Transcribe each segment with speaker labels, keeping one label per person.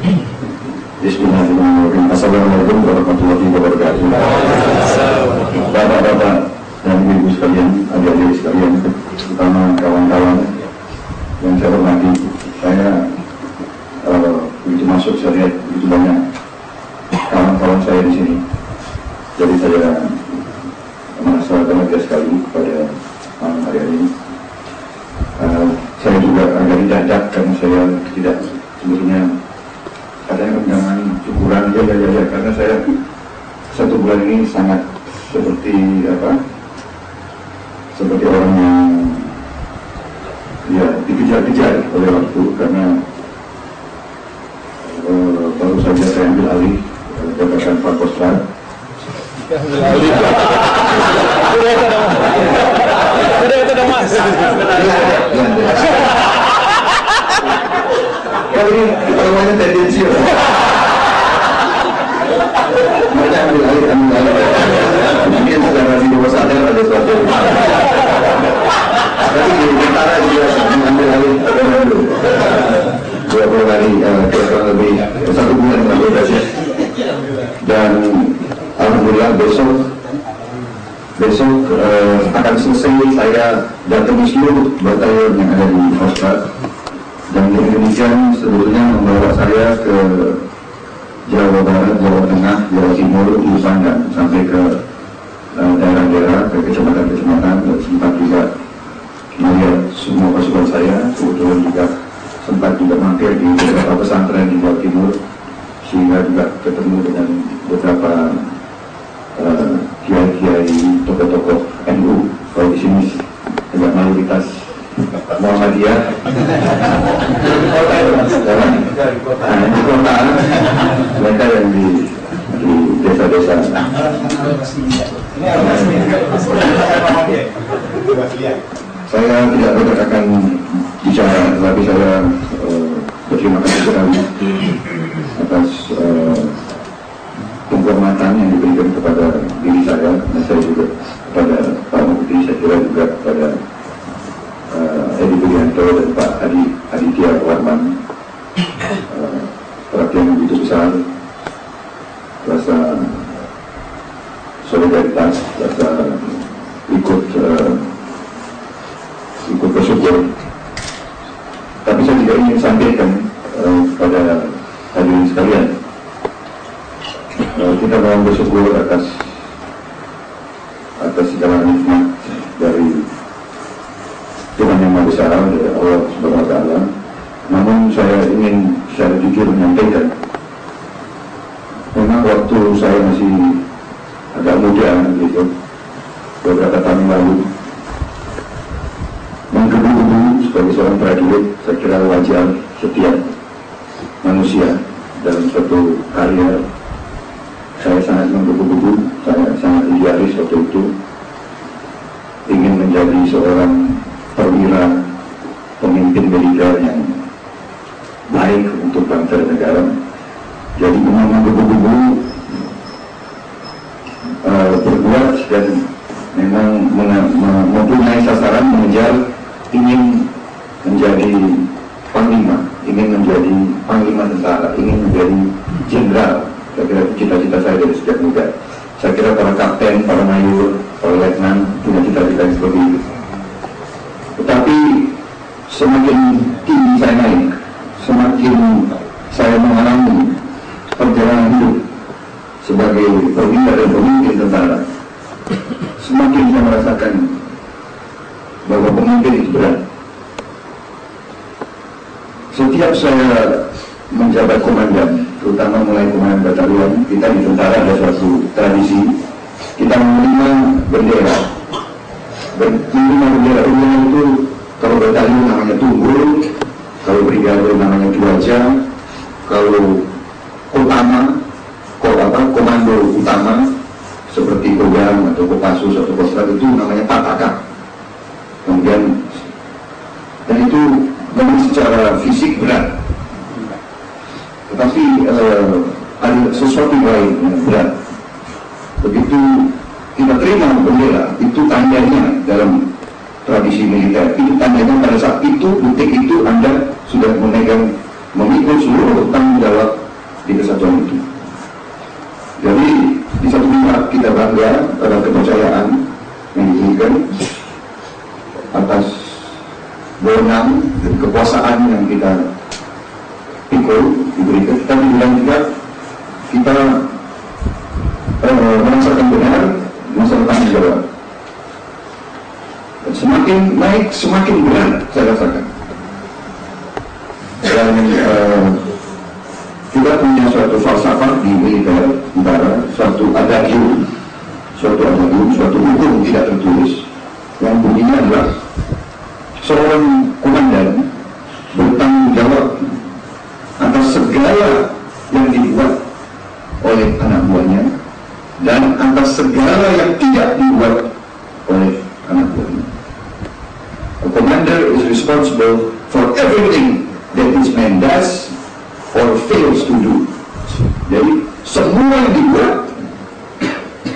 Speaker 1: Bismillahirrahmanirrahim. Assalamualaikum warahmatullahi wabarakatuh. Bapak-bapak dan ibu sekalian, adik-adik sekalian, terutama kawan-kawan yang saya hormati, saya begitu masuk saya lihat begitu banyak kawan-kawan saya di sini. Jadi saya merasa bahagia sekali pada malam hari ini. Saya juga agak didadak karena saya tidak sebenarnya ada yang undangan syukuran ya karena saya 1 bulan ini sangat seperti orang yang ya dikejar-kejar oleh waktu, karena baru saja saya ambil alih jabatan Forkostra.
Speaker 2: Sudah itu dong Mas.
Speaker 1: Kali ini namanya tendensius. Mereka ambil alih. Mungkin secara di bawah sadar ada sesuatu. Tapi di utara juga ambil alih. 20 hari, kurang lebih 1 bulan lalu saja. Dan alhamdulillah besok akan selesai saya datangi seluruh batalion yang ada di Kostrad, dan demikian sebetulnya membawa saya ke Jawa Barat, Jawa Tengah, Jawa Timur, Urusan dan sampai ke daerah-daerah, ke kecamatan-kecamatan, dan sempat juga melihat semua pasukan saya. Kebetulan juga sempat juga mampir di beberapa pesantren di Jawa Timur, sehingga juga ketemu dengan beberapa kiai-kiai, tokoh-tokoh NU. Kalau di sini agak mayoritas Muhammadiyah. Di kota, mereka yang di desa-desa. Saya tidak banyak akan bicara, tetapi saya berterima kasih sekali atas penghormatan yang diberikan kepada diri saya, dan saya juga kepada Pak Mufti, saya kira juga kepada Edi Budianto dan Pak Aditya Warman. Perhatian yang begitu besar, rasa solidaritas, rasa ikut bersyukur. Tapi saya juga ingin sampaikan kepada hadirin sekalian, kita mohon bersyukur atas segala nikmat dari Tuhan Yang Maha Besar, dari Allah Subhanahu Wa Taala. Namun saya ingin secara jujur menyampaikan, memang waktu saya masih agak muda gitu, beberapa tahun lalu, menggebu-gebu sebagai seorang prajurit, saya kira wajar setiap manusia dalam suatu karya. Saya sangat menggebu-gebu, saya sangat idealis waktu itu, ingin menjadi seorang perwira, pemimpin militer yang baik untuk bangsa dan negara. Jadi memang menggebu-gebu berbuat dan memang mempunyai sasaran, mengejar, ingin menjadi panglima, ingin menjadi panglima tentara, ingin menjadi jenderal. Saya kira cita-cita saya dari sejak muda. Saya kira para kapten, para mayor, para letnan punya cita-cita yang seperti itu. Tetapi semakin tinggi saya naik, semakin saya mengalami perjalanan hidup sebagai perwira dan pemimpin tentara, semakin saya merasakan bahwa pemimpin itu berat. Setiap saya menjabat komandan, terutama mulai komandan batalion, kita di tentara ada suatu tradisi, kita menerima bendera. Menerima bendera itu, kalau batalion namanya tunggul, kalau brigade namanya cuaca, kalau komando utama seperti Kodam atau Kopassus atau Kostrad itu namanya Pataka. Kemudian, dan itu memang secara fisik berat, tetapi ada sesuatu lain yang berat. Begitu kita terima bendera, itu tandanya dalam tradisi militer, itu tandanya pada saat itu, detik itu Anda sudah memegang memikul seluruh tanggung jawab di kesatuan itu. Jadi di satu pihak kita bangga pada kepercayaan yang diberikan atas wewenang dan kekuasaan yang kita diberikan, tapi di lain pihak kita merasakan benar masalah tanggung jawab. Dan semakin naik semakin berat saya rasakan. Dan kita punya suatu falsafah di militer antara suatu adagium, suatu hukum tidak tertulis yang bunyinya adalah seorang komandan bertanggung jawab atas segala yang dibuat oleh anak buahnya dan atas segala yang tidak dibuat oleh anak buahnya. A commander is responsible for everything that his man does or fails to do. Jadi semua yang dibuat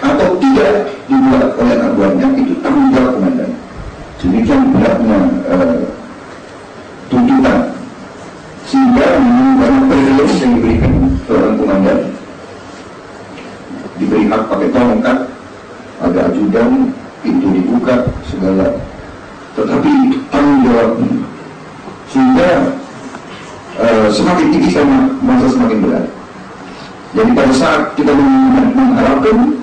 Speaker 1: atau tidak dibuat oleh anak buahnya itu tanggung jawab komandan. Demikian beratnya tuntutan, sehingga banyak privilege yang diberikan seorang komandan, diberi hak pakai tongkat, ada ajudan, pintu dibuka, segala. Tetapi itu tanggung jawab, sehingga semakin tinggi sama masa semakin berat. Jadi pada saat kita mengharapkan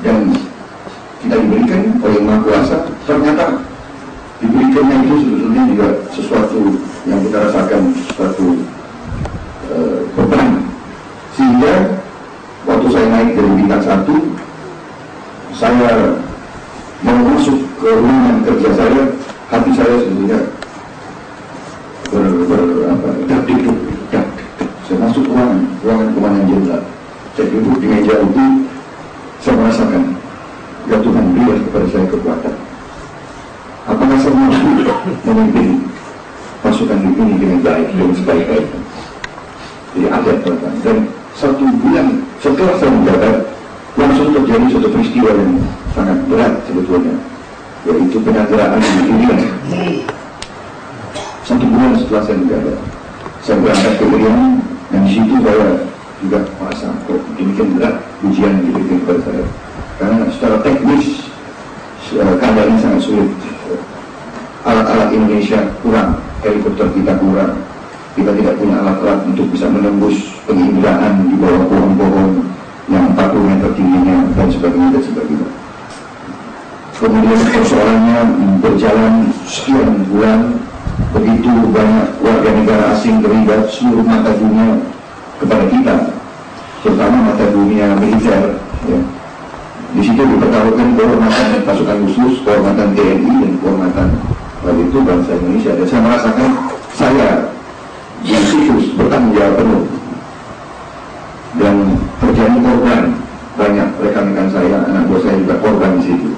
Speaker 1: dan kita diberikan oleh Maha Kuasa, ternyata diberikannya itu sebetulnya juga sesuatu yang kita rasakan, suatu beban. Sehingga waktu saya naik dari bintang 1, saya mau masuk ke ruangan kerja saya, hati saya sebetulnya dak-dik-duk. Saya masuk ruangan komandan jenderal. Saya duduk di meja itu, saya merasakan, ya Tuhan berikan kepada saya kekuatan. Apakah saya mampu memimpin pasukan ini dengan baik dan sebaik-baiknya? Jadi ada perasaan. Dan 1 bulan setelah saya menjabat, langsung terjadi suatu peristiwa yang sangat berat sebetulnya, yaitu penyanderaan di Irian. 1 bulan setelah saya menjabat, saya berangkat ke Irian, dan di situ saya juga merasa kok demikian berat ujian yang diberikan kepada saya, karena secara teknis keadaannya sangat sulit. Alat-alat Indonesia kurang, helikopter kita kurang, kita tidak punya alat-alat untuk bisa menembus penginderaan di bawah pohon-pohon yang 40 meter tingginya dan sebagainya. Kemudian persoalannya berjalan sekian bulan, begitu banyak warga negara asing terlibat, seluruh mata dunia kepada kita, terutama mata dunia militer. Ya. Di situ dipertaruhkan kehormatan pasukan khusus, kehormatan TNI dan kehormatan itu bangsa Indonesia. Dan saya merasakan saya yang khusus bertanggung jawab penuh, dan terjadi korban. Banyak rekan-rekan saya, anak buah saya juga korban di situ.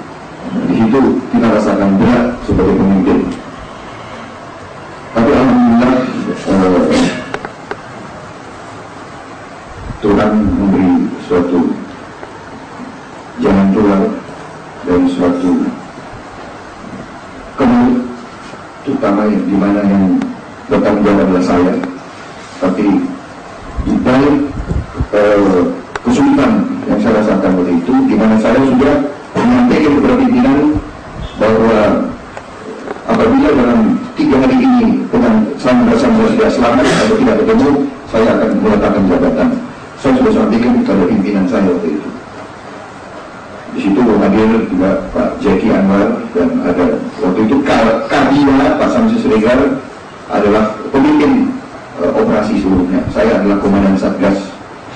Speaker 1: Di situ kita rasakan berat sebagai pemimpin. Tapi alhamdulillah Tuhan memberi suatu jalan keluar dan suatu kemudian, terutama di mana yang bertanggung jawab adalah saya. Tapi di balik kesulitan yang saya rasakan waktu itu, di mana saya sudah menyampaikan kepada pimpinan bahwa apabila dalam 3 hari ini dengan saya merasa tidak selamat atau tidak ketemu, saya akan meletakkan jabatan. Saya sudah sampaikan kepada pimpinan saya waktu itu. Di situ hadir juga Pak Jeki Anwar, dan ada waktu itu Kabila Pak Samsi Siregar adalah pemimpin operasi seluruhnya. Saya adalah komandan Satgas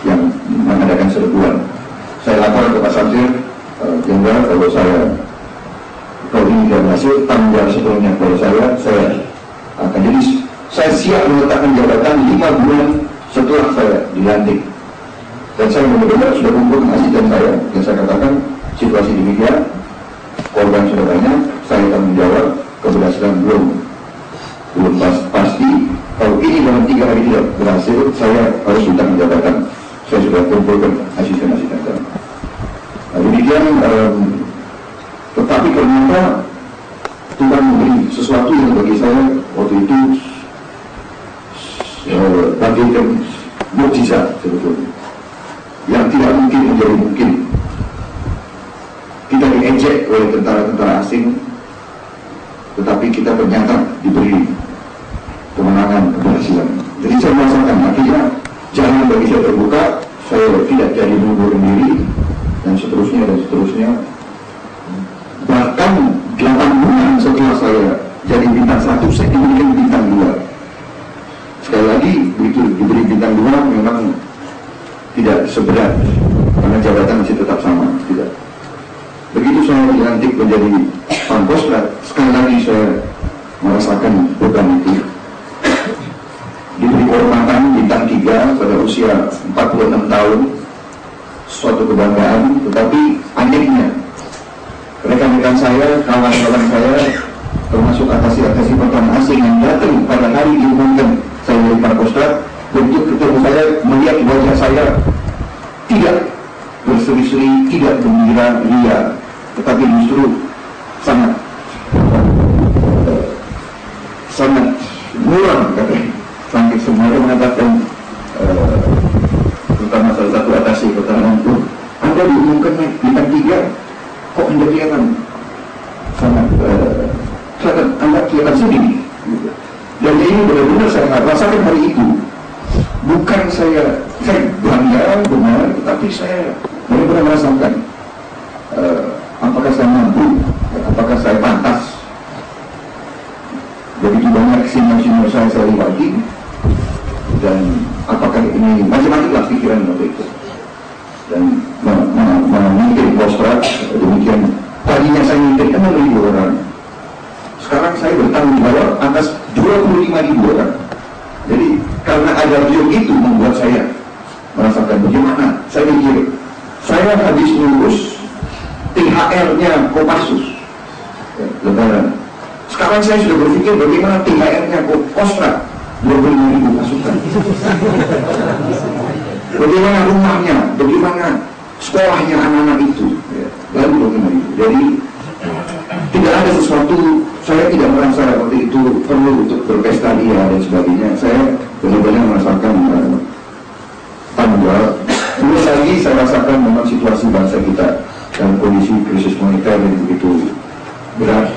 Speaker 1: yang mengadakan serbuan. Saya lapor ke Pak Samsir Jenderal, kalau ini tidak berhasil, tanggung jawab sepenuhnya kepada saya akan jadi saya siap meletakkan jabatan 5 bulan setelah saya dilantik. Dan saya benar-benar sudah kumpul asisten saya, yang saya katakan situasi demikian, korban sudah banyak, saya tanggung jawab, keberhasilan belum pasti. Kalau ini dalam 3 hari tidak berhasil, saya harus ditanggung jabatan. Saya sudah kumpulkan asisten-asisten saya. Nah, demikian, tetapi ternyata Tuhan memberi sesuatu yang bagi saya waktu itu bagaikan mukjizat sebetulnya, yang tidak mungkin menjadi mungkin. Kita diejek oleh tentara-tentara asing, tetapi kita ternyata diberi kemenangan, keberhasilan. Jadi saya merasakan akhirnya jalan bagi saya terbuka, saya tidak jadi mundur diri, dan seterusnya dan seterusnya. Bahkan 8 bulan setelah saya jadi bintang 1, saya diberikan bintang 2. Sekali lagi, begitu diberi bintang 2 memang tidak seberat, karena jabatan masih tetap sama, tidak. Begitu saya dilantik menjadi Pangkostrat, sekali lagi saya merasakan beban itu. Diberi kehormatan bintang 3 pada usia 46 tahun, suatu kebanggaan. Tetapi anehnya, rekan-rekan saya, kawan-kawan saya, termasuk atasi-atasi pertama asing yang datang pada hari diumumkan saya dari Pangkostrat, bentuk ketemu saya, melihat wajah saya tidak berseri-seri, tidak gembira, ria, tetapi justru sangat muram, katanya. Sampai semuanya mengatakan, terutama salah satu atasi pertahanan itu, Anda diumumkan bintang 3, kok Anda kelihatan sangat Anda kelihatan sedih. Dan ini benar-benar saya rasakan hari itu. Bukan saya bangga benar, tetapi saya benar-benar merasakan apakah saya mampu, apakah saya pantas. Begitu banyak senior-senior saya lewati, dan apakah ini macam-macam lah pikiran waktu itu. Dan mungkin Pangkostrat demikian. Tadinya saya mungkin 6.000 orang, sekarang saya bertanggung jawab atas 25.000 orang. Jadi karena ada beliau itu membuat saya merasakan bagaimana. Saya pikir saya habis ngurus THR-nya Kopassus Lebaran. Sekarang saya sudah berpikir bagaimana THR-nya Pangkostrat 25.000 pasukan. Bagaimana rumahnya, bagaimana sekolahnya anak-anak itu, lalu bagaimana itu. Jadi tidak ada sesuatu, saya tidak merasa waktu itu perlu untuk berpesta ria dan sebagainya. Saya benar-benar merasakan tanggung jawab. Terus lagi saya rasakan memang situasi bangsa kita dalam kondisi krisis moneter yang begitu berat,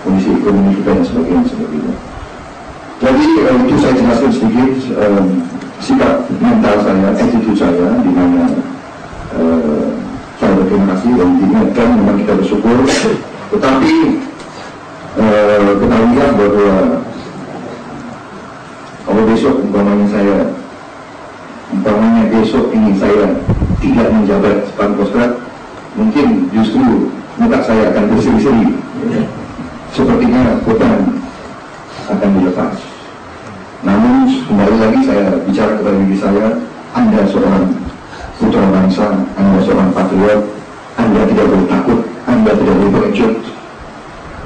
Speaker 1: kondisi ekonomi kita dan sebagainya. Jadi itu saya jelaskan sedikit sikap mental saya, attitude saya, di mana saya berterima kasih dan diingatkan memang kita bersyukur. Tetapi ketahuilah bahwa kalau besok umpamanya besok ini saya tidak menjabat Pangkostrat, mungkin justru muka saya akan berseri-seri. Sepertinya beban akan dilepas. Namun kembali lagi saya bicara kepada diri saya, Anda seorang putra bangsa, Anda seorang patriot, Anda tidak boleh takut, Anda tidak boleh pengecut.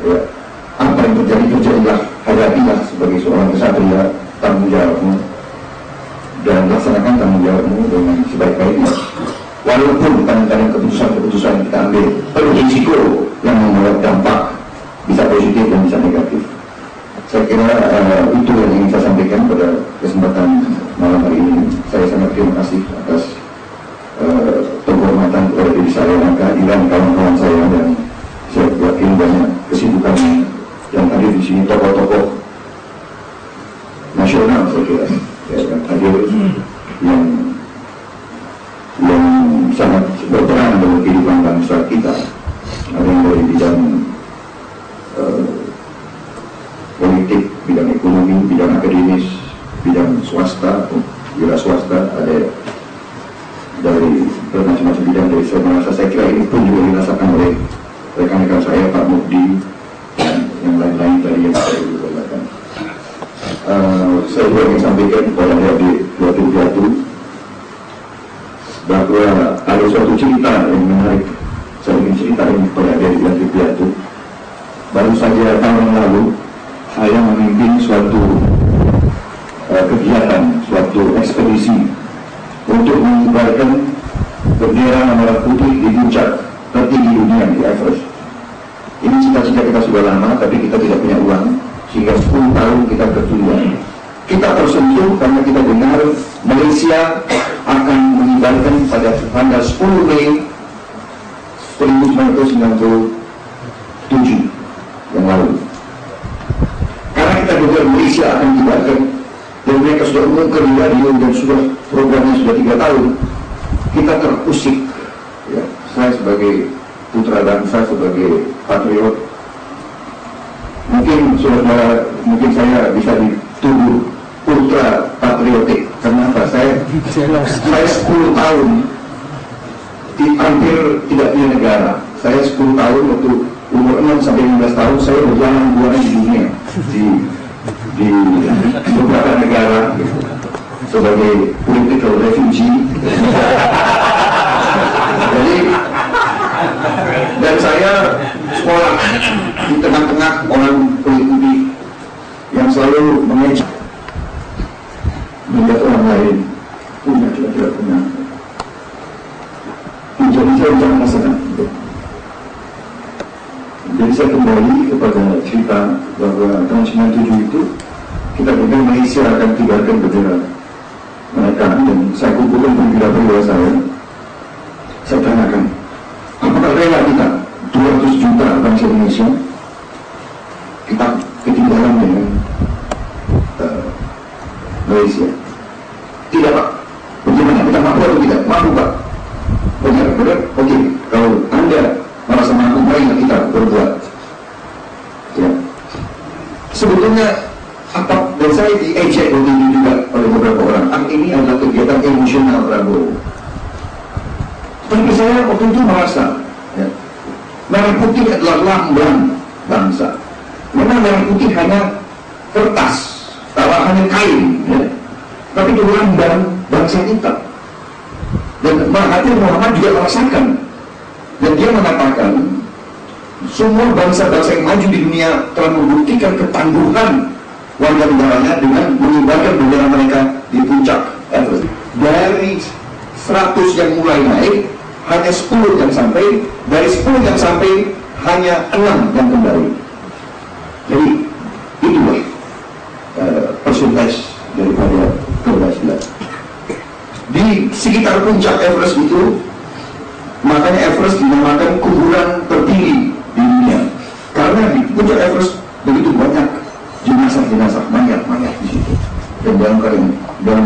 Speaker 1: Ya. Apa yang terjadi, terjadilah, hadapilah sebagai seorang kesatria, tanggung jawabmu, dan laksanakan tanggung jawabmu dengan sebaik-baiknya. Walaupun kadang-kadang keputusan-keputusan yang kita ambil berisiko yang membawa dampak bisa positif dan bisa negatif. Saya kira itu yang ingin saya sampaikan pada kesempatan malam hari ini. Saya sangat terima kasih atas penghormatan kepada diri saya dan kehadiran kawan-kawan saya, dan saya yakin banyak kesibukan yang hadir di sini, tokoh-tokoh nasional saya kira yang hadir, yang sangat berperan dalam kehidupan bangsa kita. Ada yang dari bidang politik, bidang ekonomi, bidang akademis, bidang swasta, wira swasta, ada dari bermacam-macam bidang. Dari saya kira ini pun juga dirasakan oleh rekan-rekan saya, Pak Mukdi dan yang lain-lain tadi yang saya katakan. Saya juga ingin sampaikan kepada adik Wati Piatu bahwa ada suatu cerita yang menarik. Saya ingin ceritakan kepada adik Wati Piatu. Baru saja tahun yang lalu saya memimpin suatu kegiatan, suatu ekspedisi untuk mengibarkan bendera merah putih di puncak tertinggi dunia di Everest. Ini cita-cita kita sudah lama, tapi kita tidak punya uang, sehingga 10 tahun kita tertunda. kita tersentuh karena kita dengar Malaysia akan mengibarkan pada tanggal 10 Mei 1997 yang lalu. Karena kita dengar Malaysia akan mengibarkan dan mereka sudah mengungkap di radio dan sudah programnya sudah 3 tahun, kita terusik. Ya, saya sebagai putra bangsa, sebagai patriot, mungkin saya bisa dituduh ultra patriotik. Karena apa? Saya 10 tahun hampir tidak punya negara. Saya 10 tahun waktu umur 6 sampai 15 tahun saya berjalan-jalan di dunia di beberapa negara sebagai political refugee. Jadi, dan saya sekolah di tengah-tengah orang politik yang selalu mengejek melihat orang lain punya tidak punya. Jadi saya jangan masalah. Jadi saya kembali kepada cerita bahwa tahun 97 itu kita dengar Malaysia akan kibarkan bendera mereka, dan saya kumpulkan perwira-perwira saya tanyakan, apakah rela kita 200 juta bangsa Indonesia kita ketinggalan dengan Malaysia? Tidak, Pak. Bagaimana? Kita mampu atau tidak? Mampu, Pak. Benar? Oke. Kalau Anda merasa mampu, marilah kita berbuat. Ya. Sebetulnya apa? Dan saya diejek waktu ini juga oleh beberapa orang. Ini adalah kegiatan emosional Prabowo. Tapi saya waktu itu merasa, ya, merah putih adalah lambang bangsa. Memang merah putih hanya kertas, hanya kain, ya. Tapi itu lambang bangsa kita. Dan Mahathir Muhammad juga merasakan, dan dia mengatakan semua bangsa-bangsa yang maju di dunia telah membuktikan ketangguhan warga negaranya dengan mengibarkan bendera mereka di puncak Everest. Dari 100 yang mulai naik, hanya 10 yang sampai. Dari 10 yang sampai, hanya 6 yang kembali. Jadi itulah persentase daripada keberhasilan. Di sekitar puncak Everest itu, makanya Everest dinamakan kuburan tertinggi di dunia, karena di puncak Everest begitu banyak jenazah-jenazah, mayat-mayat di situ, dan dalam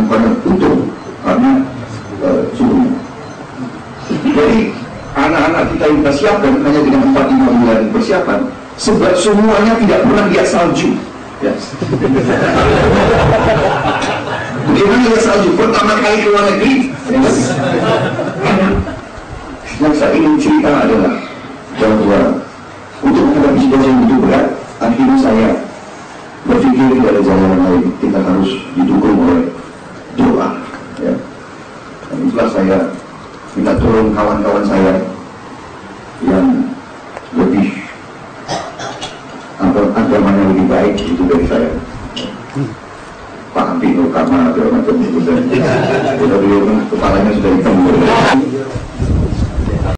Speaker 1: keadaan utuh karena suhunya. Jadi anak-anak kita yang kita siapkan hanya dengan 4-5 bulan persiapan, sebab semuanya tidak pernah lihat salju. Yes. Bagaimana lihat salju? Pertama kali ke luar negeri. Yes. Yang saya ingin cerita adalah bahwa untuk menghadapi situasi yang begitu berat, akhirnya saya berpikir tidak ada jalan lain, kita harus didukung oleh doa. Ya. Dan itulah saya minta tolong kawan-kawan saya yang lebih agamanya lebih baik itu dari saya, Pak Hampi Nurkama atau macam itu, dan beliau kepalanya sudah hitam.